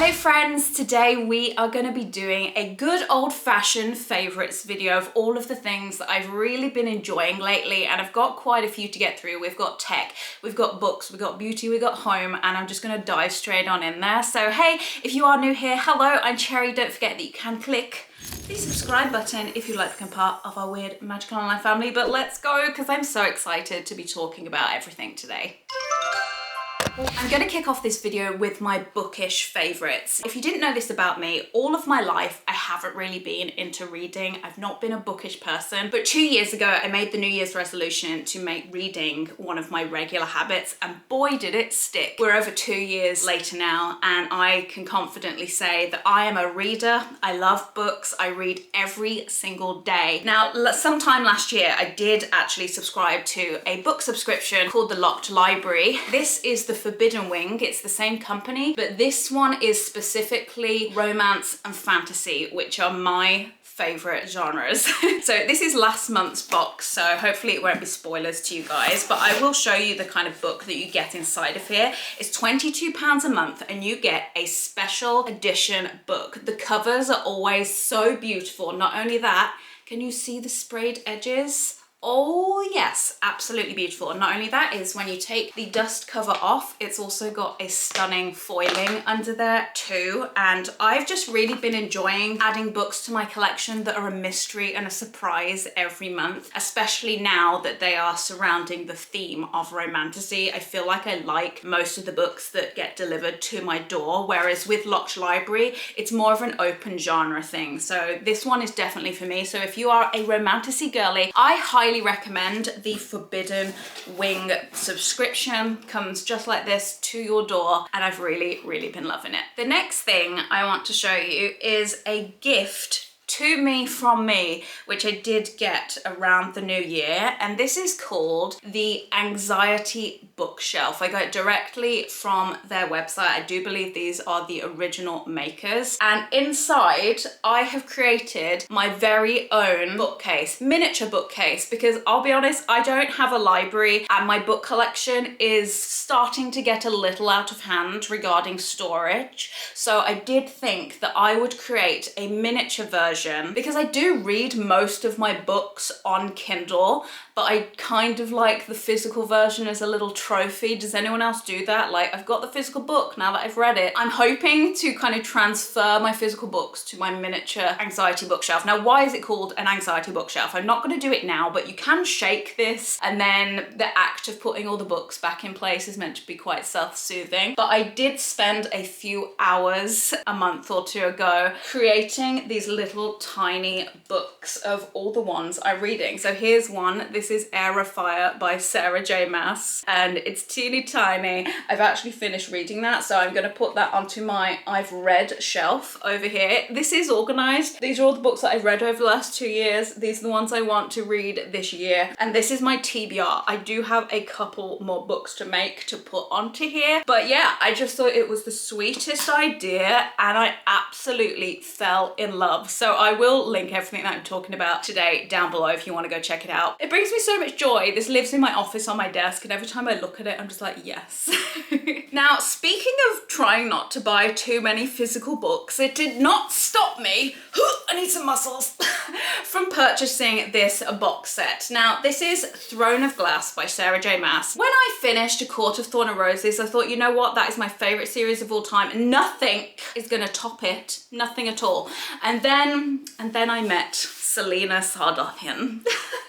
Hello friends, today we are going to be doing a good old-fashioned favourites video of all of the things that I've really been enjoying lately, and I've got quite a few to get through. We've got tech, we've got books, we've got beauty, we've got home, and I'm just going to dive straight on in there. So hey, if you are new here, hello, I'm Cherry. Don't forget that you can click the subscribe button if you'd like to become part of our weird magical online family. But let's go, because I'm so excited to be talking about everything today. I'm going to kick off this video with my bookish favourites. If you didn't know this about me, all of my life I haven't really been into reading. I've not been a bookish person, but 2 years ago I made the New Year's resolution to make reading one of my regular habits, and boy did it stick. We're over 2 years later now, and I can confidently say that I am a reader. I love books. I read every single day. Now, sometime last year I did actually subscribe to a book subscription called the Locked Library. This is the Forbidden Wing. It's the same company, but this one is specifically romance and fantasy, which are my favorite genres. So this is last month's box, so hopefully it won't be spoilers to you guys, but I will show you the kind of book that you get inside of here. It's £22 a month and you get a special edition book. The covers are always so beautiful. Not only that, can you see the sprayed edges? Oh yes, absolutely beautiful. And not only that, is when you take the dust cover off, it's also got a stunning foiling under there too. And I've just really been enjoying adding books to my collection that are a mystery and a surprise every month, especially now that they are surrounding the theme of romantasy. I feel like I like most of the books that get delivered to my door, whereas with Locked Library, it's more of an open genre thing. So this one is definitely for me. So if you are a romantasy girly, I highly recommend the Forbidden Wing subscription. Comes just like this to your door, and I've really been loving it. The next thing I want to show you is a gift to me from me, which I did get around the new year, and this is called the Anxiety Bookshelf. I got it directly from their website. I do believe these are the original makers, and inside I have created my very own bookcase, miniature bookcase, because I'll be honest, I don't have a library and my book collection is starting to get a little out of hand regarding storage. So I did think that I would create a miniature version, because I do read most of my books on Kindle, but I kind of like the physical version as a little trophy. Does anyone else do that? Like, I've got the physical book now that I've read it. I'm hoping to kind of transfer my physical books to my miniature anxiety bookshelf. Now, why is it called an anxiety bookshelf? I'm not going to do it now, but you can shake this, and then the act of putting all the books back in place is meant to be quite self-soothing. But I did spend a few hours a month or two ago creating these little tiny books of all the ones I'm reading. So here's one. This is Air of Fire by Sarah J Maas, and it's teeny tiny. I've actually finished reading that, so I'm going to put that onto my I've read shelf over here. This is organized. These are all the books that I've read over the last 2 years. These are the ones I want to read this year, and this is my TBR. I do have a couple more books to make to put onto here, but yeah, I just thought it was the sweetest idea and I absolutely fell in love. So I will link everything that I'm talking about today down below if you want to go check it out. It brings me so much joy. This lives in my office on my desk, and every time I look at it, I'm just like, yes. Now, speaking of trying not to buy too many physical books, it did not stop me, I need some muscles, from purchasing this box set. Now, this is Throne of Glass by Sarah J Maas. When I finished A Court of Thorn and Roses, I thought, you know what, that is my favorite series of all time, and nothing is gonna top it, nothing at all. And then I met Selena Sardokian.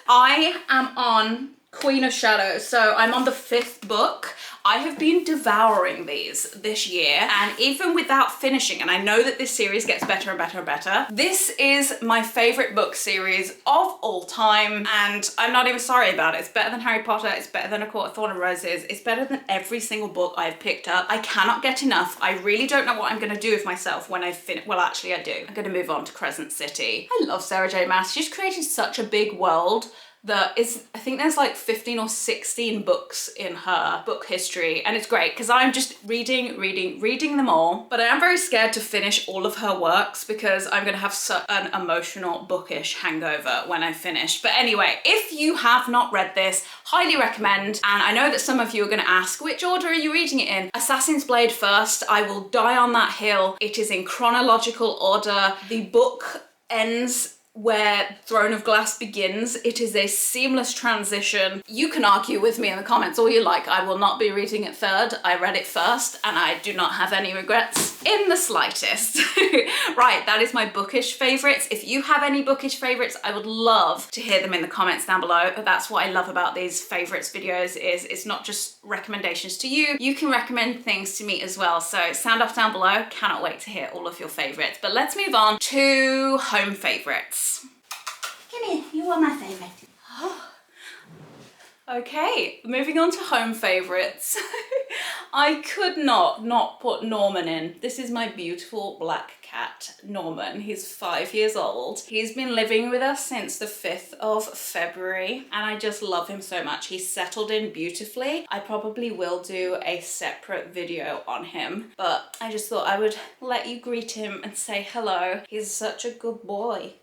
I am on Queen of Shadows, so I'm on the 5th book. I have been devouring these this year, and even without finishing, and I know that this series gets better and better and better, this is my favorite book series of all time, and I'm not even sorry about it. It's better than Harry Potter, it's better than A Court of Thorn and Roses, it's better than every single book I've picked up. I cannot get enough. I really don't know what I'm going to do with myself when I finish. Well, actually I do. I'm going to move on to Crescent City. I love Sarah J Maas. She's created such a big world I think there's like 15 or 16 books in her book history, and it's great because I'm just reading them all. But I am very scared to finish all of her works because I'm gonna have such an emotional bookish hangover when I finish. But anyway, if you have not read this, highly recommend. And I know that some of you are gonna ask, which order are you reading it in? Assassin's Blade first. I will die on that hill. It is in chronological order. The book ends where Throne of Glass begins. It is a seamless transition. You can argue with me in the comments all you like. I will not be reading it third. I read it first and I do not have any regrets in the slightest. Right, that is my bookish favorites. If you have any bookish favorites, I would love to hear them in the comments down below. That's what I love about these favorites videos, is it's not just recommendations to you. You can recommend things to me as well. So sound off down below. Cannot wait to hear all of your favorites. But let's move on to home favorites. Come here, you are my favourite. Okay, moving on to home favorites. I could not put Norman in. This is my beautiful black cat, Norman. He's 5 years old. He's been living with us since the 5th of February, and I just love him so much. He's settled in beautifully. I probably will do a separate video on him, but I just thought I would let you greet him and say hello. He's such a good boy.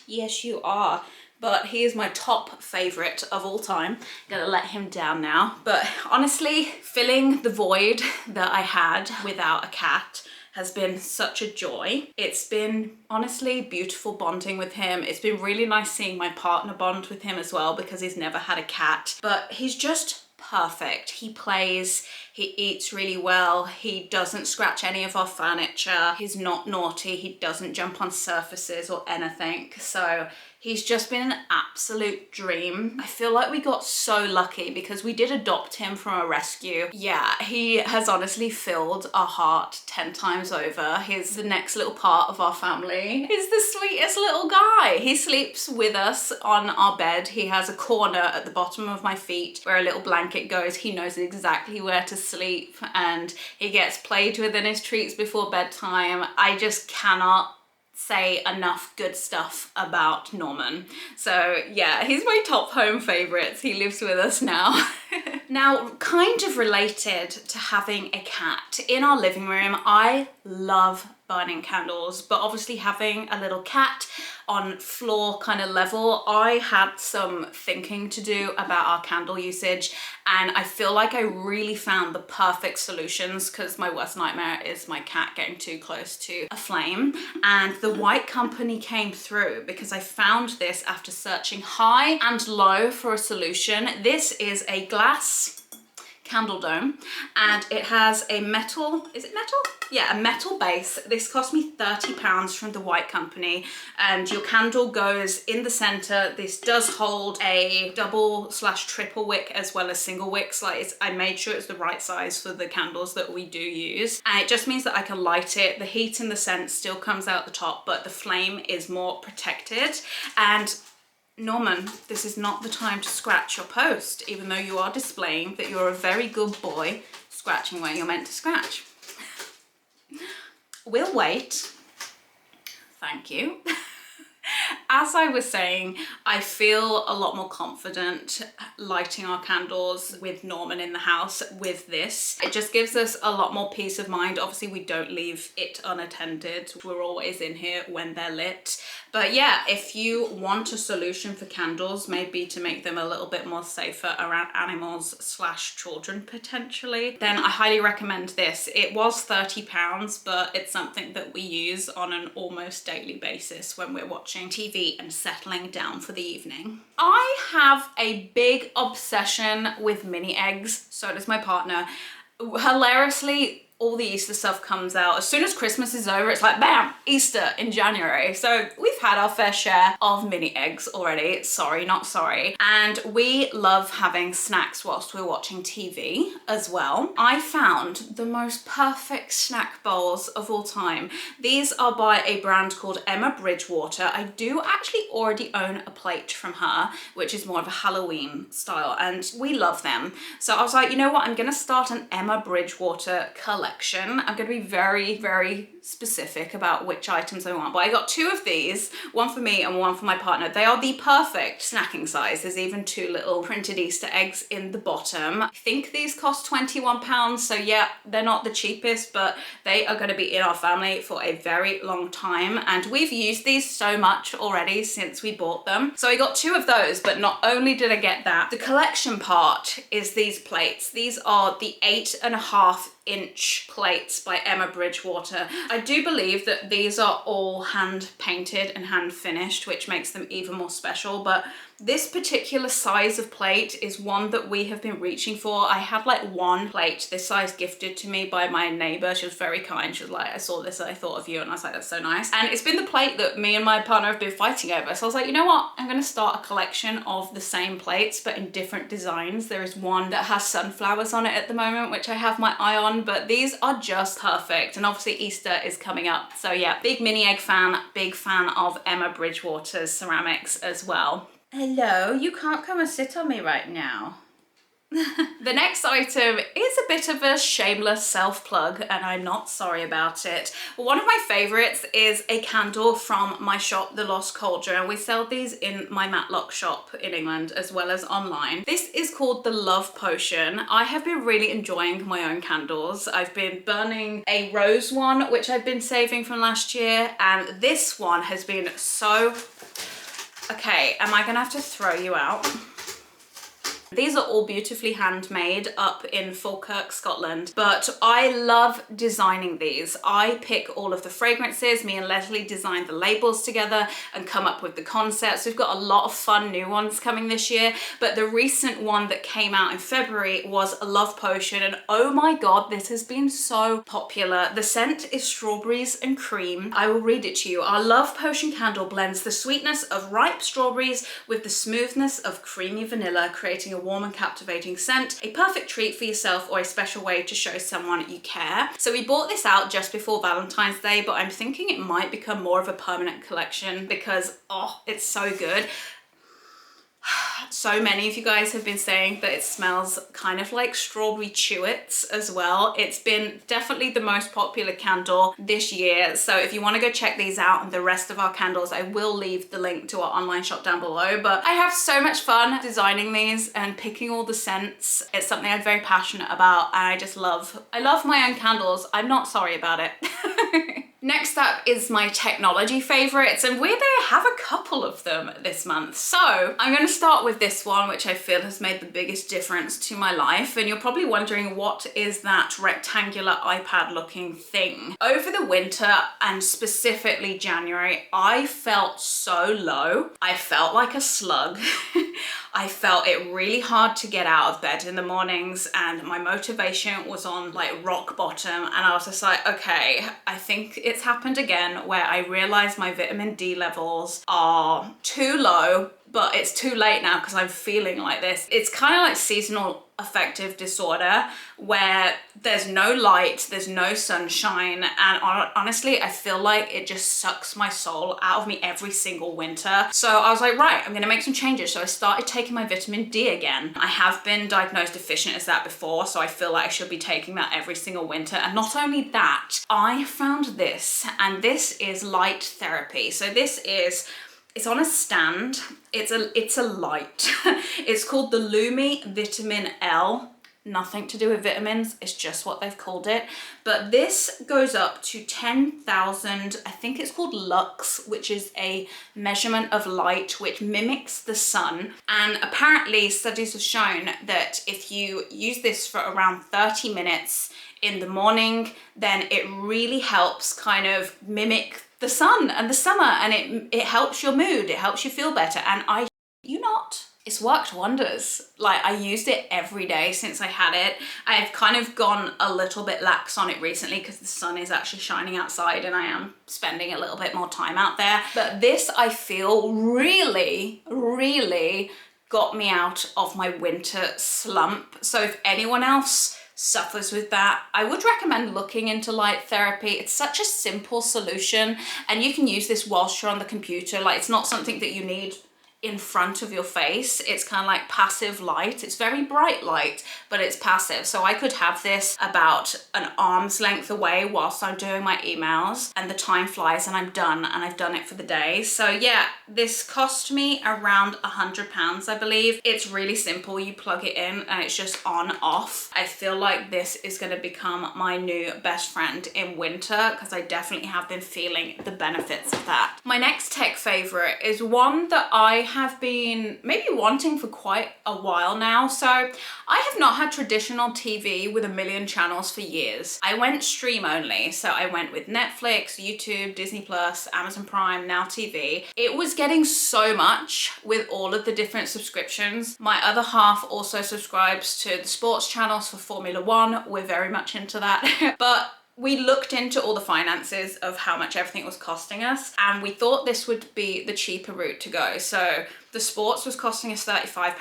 Yes, you are. But he is my top favorite of all time. Gonna let him down now. But honestly, filling the void that I had without a cat has been such a joy. It's been honestly beautiful bonding with him. It's been really nice seeing my partner bond with him as well, because he's never had a cat. But he's just perfect. He plays, he eats really well, he doesn't scratch any of our furniture, he's not naughty, he doesn't jump on surfaces or anything. So he's just been an absolute dream. I feel like we got so lucky because we did adopt him from a rescue. Yeah, he has honestly filled our heart 10 times over. He's the next little part of our family. He's the sweetest little guy. He sleeps with us on our bed. He has a corner at the bottom of my feet where a little blanket goes. He knows exactly where to sleep, and he gets played with in his treats before bedtime. I just cannot say enough good stuff about Norman. So yeah, he's my top home favorites. He lives with us now. Now, kind of related to having a cat, in our living room, I love burning candles, but obviously having a little cat on floor kind of level, I had some thinking to do about our candle usage, and I feel like I really found the perfect solutions, because my worst nightmare is my cat getting too close to a flame. And the White Company came through because I found this after searching high and low for a solution. This is a glass candle dome, and it has a metal, is it metal? Yeah, a metal base. This cost me £30 from the White Company, and your candle goes in the center. This does hold a double/triple wick as well as single wicks. Like, I made sure it's the right size for the candles that we do use, and it just means that I can light it. The heat and the scent still comes out the top, but the flame is more protected. And Norman, this is not the time to scratch your post, even though you are displaying that you're a very good boy scratching where you're meant to scratch. We'll wait. Thank you. As I was saying, I feel a lot more confident lighting our candles with Norman in the house with this. It just gives us a lot more peace of mind. Obviously, we don't leave it unattended. We're always in here when they're lit. But yeah, if you want a solution for candles, maybe to make them a little bit more safer around animals/children potentially, then I highly recommend this. It was £30, but it's something that we use on an almost daily basis when we're watching TV and settling down for the evening. I have a big obsession with mini eggs. So does my partner. Hilariously, all the Easter stuff comes out. As soon as Christmas is over, it's like, bam, Easter in January. So we've had our fair share of mini eggs already. Sorry, not sorry. And we love having snacks whilst we're watching TV as well. I found the most perfect snack bowls of all time. These are by a brand called Emma Bridgewater. I do actually already own a plate from her, which is more of a Halloween style, and we love them. So I was like, you know what? I'm gonna start an Emma Bridgewater collection. collection. I'm gonna be very, very specific about which items I want, but I got 2 of these, one for me and one for my partner. They are the perfect snacking size. There's even 2 little printed Easter eggs in the bottom. I think these cost £21, so yeah, they're not the cheapest, but they are gonna be in our family for a very long time, and we've used these so much already since we bought them. So I got 2 of those, but not only did I get that, the collection part is these plates. These are the 8.5-inch plates by Emma Bridgewater. I do believe that these are all hand painted and hand finished, which makes them even more special, but this particular size of plate is one that we have been reaching for. I had like 1 plate this size gifted to me by my neighbor. She was very kind. She was like, I saw this and I thought of you, and I was like, that's so nice. And it's been the plate that me and my partner have been fighting over. So I was like, you know what? I'm gonna start a collection of the same plates, but in different designs. There is one that has sunflowers on it at the moment, which I have my eye on, but these are just perfect. And obviously Easter is coming up. So yeah, big mini egg fan, big fan of Emma Bridgewater's ceramics as well. Hello, you can't come and sit on me right now. The next item is a bit of a shameless self-plug, and I'm not sorry about it. One of my favorites is a candle from my shop, the Lost Cauldron. We sell these in my Matlock shop in England as well as online. This is called the Love Potion. I have been really enjoying my own candles. I've been burning a rose one, which I've been saving from last year, and this one has been so... Okay, am I gonna have to throw you out? These are all beautifully handmade up in Falkirk, Scotland, but I love designing these. I pick all of the fragrances. Me and Leslie designed the labels together and come up with the concepts. We've got a lot of fun new ones coming this year, but the recent one that came out in February was a Love Potion, and oh my god, this has been so popular. The scent is strawberries and cream. I will read it to you. Our Love Potion candle blends the sweetness of ripe strawberries with the smoothness of creamy vanilla, creating a warm and captivating scent, a perfect treat for yourself or a special way to show someone you care. So we bought this out just before Valentine's Day, but I'm thinking it might become more of a permanent collection because, oh, it's so good. So many of you guys have been saying that it smells kind of like strawberry chewits as well. It's been definitely the most popular candle this year. So if you want to go check these out and the rest of our candles, I will leave the link to our online shop down below. But I have so much fun designing these and picking all the scents. It's something I'm very passionate about, and I love my own candles. I'm not sorry about it. Next up is my technology favorites, and weirdly I have a couple of them this month. So I'm going to start with this one, which I feel has made the biggest difference to my life. And you're probably wondering, what is that rectangular iPad looking thing? Over the winter and specifically January, I felt so low. I felt like a slug. I felt it really hard to get out of bed in the mornings, and my motivation was on like rock bottom, and I was just like, okay, I think it's happened again, where I realized my vitamin D levels are too low, but it's too late now because I'm feeling like this. It's kind of like seasonal affective disorder, where there's no light, there's no sunshine, and honestly I feel like it just sucks my soul out of me every single winter. So I was like, right, I'm gonna make some changes. So I started taking my vitamin D again. I have been diagnosed deficient as that before, so I feel like I should be taking that every single winter. And not only that, I found this, and this is light therapy. So it's on a stand. It's a light. It's called the Lumi Vitamin L. Nothing to do with vitamins, it's just what they've called it. But this goes up to 10,000, I think it's called lux, which is a measurement of light which mimics the sun. And apparently studies have shown that if you use this for around 30 minutes in the morning, then it really helps kind of mimic the sun and the summer, and it helps your mood, it helps you feel better. And it's worked wonders. Like, I used it every day since I had it. I've kind of gone a little bit lax on it recently because the sun is actually shining outside and I am spending a little bit more time out there. But this, I feel, really, really got me out of my winter slump. So if anyone else suffers with that, I would recommend looking into light therapy. It's such a simple solution, and you can use this whilst you're on the computer. Like, it's not something that you need in front of your face. It's kind of like passive light. It's very bright light, but it's passive. So I could have this about an arm's length away whilst I'm doing my emails, and the time flies and I'm done, and I've done it for the day. So yeah, this cost me around £100, I believe. It's really simple. You plug it in and it's just on off. I feel like this is going to become my new best friend in winter, because I definitely have been feeling the benefits of that. My next tech favorite is one that I have been maybe wanting for quite a while now. So I have not had traditional TV with a million channels for years. I went stream only. So I went with Netflix, YouTube, Disney Plus, Amazon Prime, Now TV. It was getting so much with all of the different subscriptions. My other half also subscribes to the sports channels for Formula One. We're very much into that. But we looked into all the finances of how much everything was costing us, and we thought this would be the cheaper route to go. So the sports was costing us £35,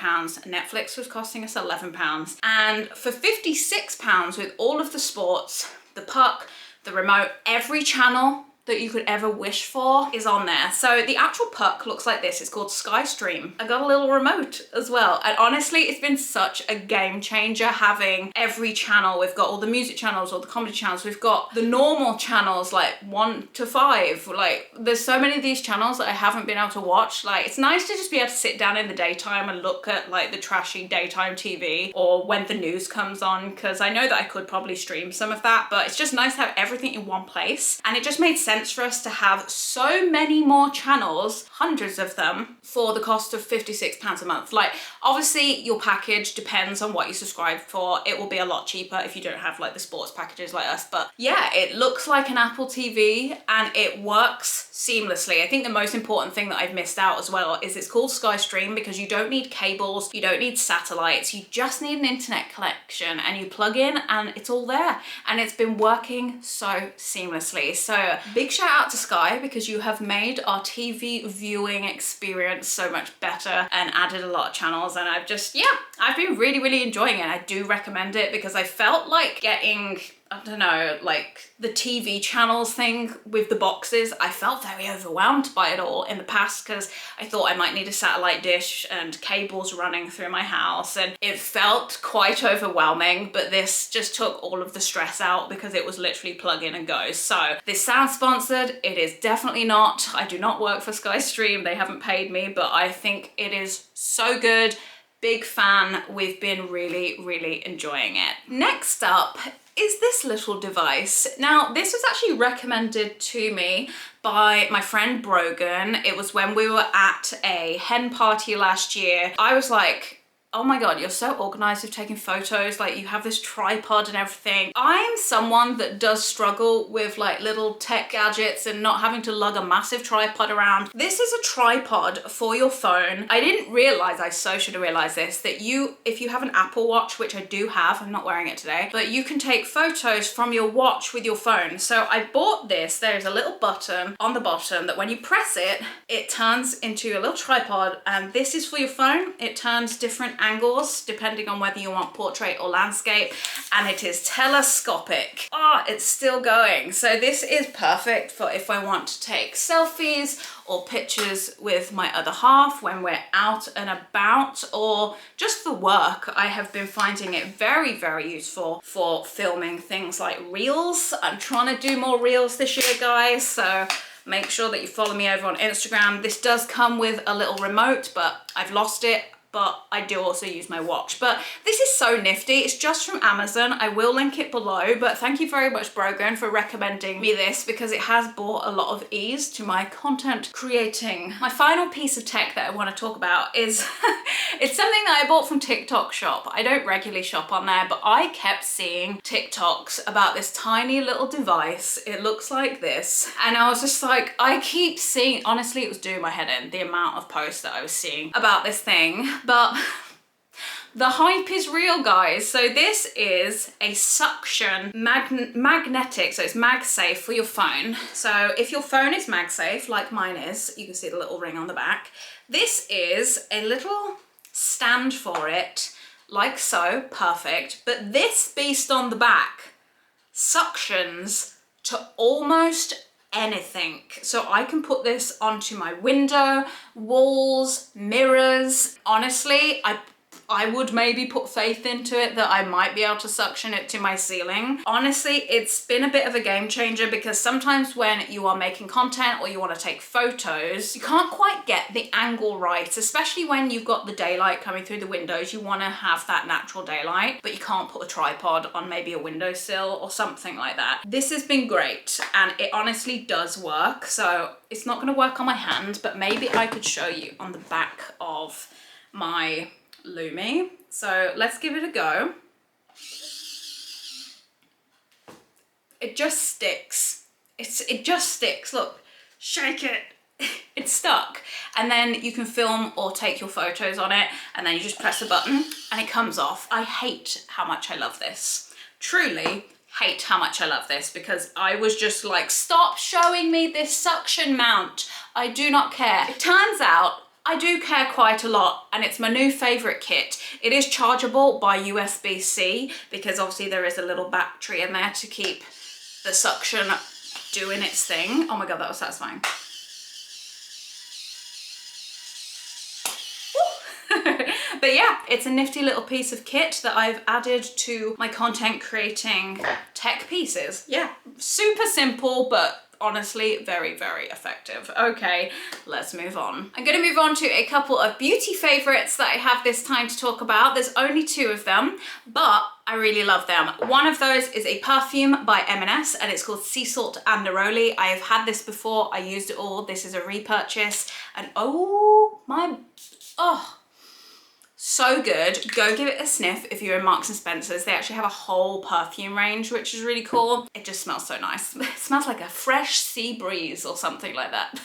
Netflix was costing us £11, and for £56 with all of the sports, the puck, the remote, every channel that you could ever wish for is on there. So the actual puck looks like this. It's called Sky Stream. I got a little remote as well. And honestly, it's been such a game changer having every channel. We've got all the music channels, all the comedy channels. We've got the normal channels, like 1 to 5. Like, there's so many of these channels that I haven't been able to watch. Like, it's nice to just be able to sit down in the daytime and look at like the trashy daytime TV, or when the news comes on, because I know that I could probably stream some of that, but it's just nice to have everything in one place. And it just made sense for us to have so many more channels, hundreds of them, for the cost of £56 a month. Like, obviously your package depends on what you subscribe for. It will be a lot cheaper if you don't have like the sports packages like us, but yeah, it looks like an Apple TV and it works seamlessly. I think the most important thing that I've missed out as well is it's called Sky Stream, because you don't need cables, you don't need satellites, you just need an internet connection, and you plug in and it's all there, and it's been working so seamlessly. So big shout out to Sky, because you have made our TV viewing experience so much better and added a lot of channels, and I've been really enjoying it. I do recommend it, because I felt like getting, I don't know, like the TV channels thing with the boxes, I felt very overwhelmed by it all in the past, because I thought I might need a satellite dish and cables running through my house, and it felt quite overwhelming. But this just took all of the stress out, because it was literally plug in and go. So this sounds sponsored. It is definitely not. I do not work for Sky Stream. They haven't paid me, but I think it is so good. Big fan. We've been really enjoying it. Next up is this little device. Now, this was actually recommended to me by my friend Brogan. It was when we were at a hen party last year. I was like, oh my God, you're so organized with taking photos. Like, you have this tripod and everything. I'm someone that does struggle with like little tech gadgets and not having to lug a massive tripod around. This is a tripod for your phone. I didn't realize, I so should have realized this, that if you have an Apple Watch, which I do have, I'm not wearing it today, but you can take photos from your watch with your phone. So I bought this. There's a little button on the bottom that when you press it, it turns into a little tripod, and this is for your phone. It turns different angles depending on whether you want portrait or landscape, and it is telescopic. It's still going. So this is perfect for if I want to take selfies or pictures with my other half when we're out and about, or just for work. I have been finding it very useful for filming things like reels. I'm trying to do more reels this year, guys, so make sure that you follow me over on Instagram. This does come with a little remote, but I've lost it. But I do also use my watch. But this is so nifty. It's just from Amazon. I will link it below, but thank you very much, Brogan, for recommending me this, because it has brought a lot of ease to my content creating. My final piece of tech that I want to talk about is it's something that I bought from TikTok shop. I don't regularly shop on there, but I kept seeing TikToks about this tiny little device. It looks like this. And I was just like, I keep seeing, honestly, it was doing my head in, the amount of posts that I was seeing about this thing. But the hype is real, guys. So this is a suction magnetic, so it's MagSafe for your phone. So if your phone is MagSafe, like mine is, you can see the little ring on the back. This is a little stand for it, like so, perfect. But this beast on the back suctions to almost anything. So I can put this onto my window, walls, mirrors. Honestly, I would maybe put faith into it that I might be able to suction it to my ceiling. Honestly, it's been a bit of a game changer because sometimes when you are making content or you want to take photos, you can't quite get the angle right, especially when you've got the daylight coming through the windows. You want to have that natural daylight, but you can't put a tripod on maybe a windowsill or something like that. This has been great and it honestly does work. So it's not going to work on my hand, but maybe I could show you on the back of my Lumi. So let's give it a go. It just sticks. It just sticks. Look, shake it. It's stuck. And then you can film or take your photos on it, and then you just press a button and it comes off. I hate how much I love this. Truly hate how much I love this, because I was just like, stop showing me this suction mount. I do not care. It turns out I do care quite a lot, and it's my new favorite kit. It is chargeable by USB-C because obviously there is a little battery in there to keep the suction doing its thing. Oh my God, that was satisfying. But yeah, it's a nifty little piece of kit that I've added to my content creating tech pieces. Yeah, super simple, but honestly very, very effective. Okay, let's move on. I'm gonna move on to a couple of beauty favorites that I have this time to talk about. There's only 2 of them, but I really love them. One of those is a perfume by M&S and it's called Sea Salt and Neroli. I have had this before, I used it all. This is a repurchase and oh, so good. Go give it a sniff if you're in Marks and Spencer's. They actually have a whole perfume range, which is really cool. It just smells so nice. It smells like a fresh sea breeze or something like that.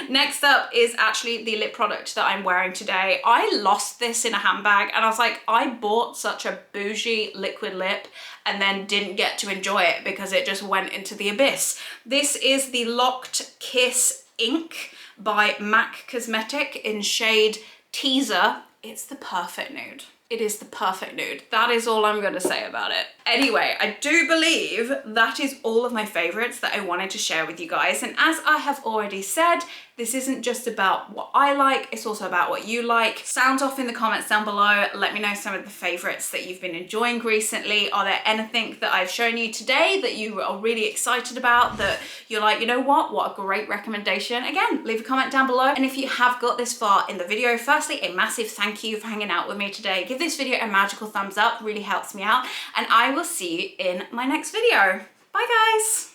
Next up is actually the lip product that I'm wearing today. I lost this in a handbag and I was like, I bought such a bougie liquid lip and then didn't get to enjoy it because it just went into the abyss. This is the Locked Kiss Ink by MAC Cosmetic in shade Teaser. It's the perfect nude. It is the perfect nude. That is all I'm gonna say about it. Anyway, I do believe that is all of my favorites that I wanted to share with you guys. And as I have already said, this isn't just about what I like, it's also about what you like. Sound off in the comments down below. Let me know some of the favorites that you've been enjoying recently. Are there anything that I've shown you today that you are really excited about, that you're like, you know what a great recommendation? Again, leave a comment down below. And if you have got this far in the video, firstly, a massive thank you for hanging out with me today. Give this video a magical thumbs up, really helps me out. And I will see you in my next video. Bye guys.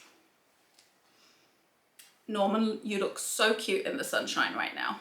Norman, you look so cute in the sunshine right now.